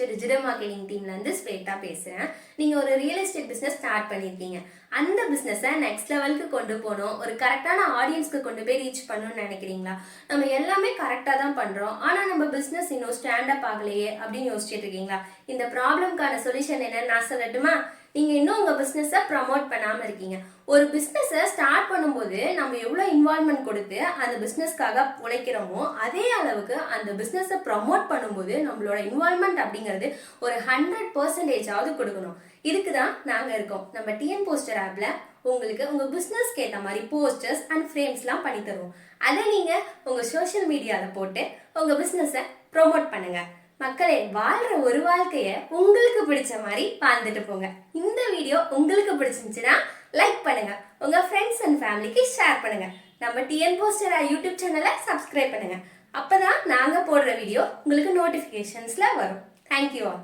Poster digital marketing டீம்ல இருந்து ஸ்வேதா பேசுறேன். நீங்க ஒரு ரியல் எஸ்டேட் பிசினஸ் ஸ்டார்ட் பண்ணிருக்கீங்க. அந்த பிசினஸை நெக்ஸ்ட் லெவலுக்கு கொண்டு போகணும், ஒரு கரெக்டான ஆடியன்ஸ்க்கு கொண்டு போய் ரீச் பண்ணணும்னு நினைக்கிறீங்களா? நம்ம எல்லாமே கரெக்டா தான் பண்றோம், ஆனா நம்ம பிசினஸ் இன்னும் ஸ்டாண்ட் அப் ஆகலையே அப்படின்னு யோசிச்சுட்டு இருக்கீங்களா? இந்த ப்ராப்ளம்கான சொல்யூஷன் என்னன்னு நான் சொல்லட்டுமா? நீங்க இன்னும் உங்க பிசினஸை ப்ரமோட் பண்ணாம இருக்கீங்க. ஒரு பிசினஸை ஸ்டார்ட் பண்ணும்போது நம்ம எவ்வளவு இன்வால்வ்மெண்ட் கொடுத்து அந்த பிசினஸ்க்காக உழைக்கிறோமோ அதே அளவுக்கு அந்த பிசினஸை ப்ரமோட் பண்ணும்போது நம்மளோட இன்வால்வ்மெண்ட் அப்படிங்கிறது ஒரு 100% கொடுக்கணும். இதுக்கு தான் நாங்க இருக்கோம். நம்ம டிஎன் போஸ்டர் ஆப்ல உங்களுக்கு உங்க பிசினஸ்க்கு ஏற்ற மாதிரி போஸ்டர்ஸ் அண்ட் ஃப்ரேம்ஸ்லாம் பண்ணி தருவோம். அதை நீங்க உங்க சோஷியல் மீடியால போட்டு உங்க பிசினஸை ப்ரொமோட் பண்ணுங்க. மக்களே, வாழ்ற ஒரு வாழ்க்கைய உங்களுக்கு பிடிச்ச மாதிரி வாழ்ந்துட்டு போங்க. இந்த வீடியோ உங்களுக்கு பிடிச்சிருந்துச்சுன்னா லைக் பண்ணுங்க, உங்க ஃப்ரெண்ட்ஸ் அண்ட் ஃபேமிலிக்கு ஷேர் பண்ணுங்க. நம்ம டிஎன் போஸ்டர் யூடியூப் சேனலை சப்ஸ்கிரைப் பண்ணுங்க. அப்பதான் நாங்க போடுற வீடியோ உங்களுக்கு நோட்டிபிகேஷன்ஸ்ல வரும். Thank you all.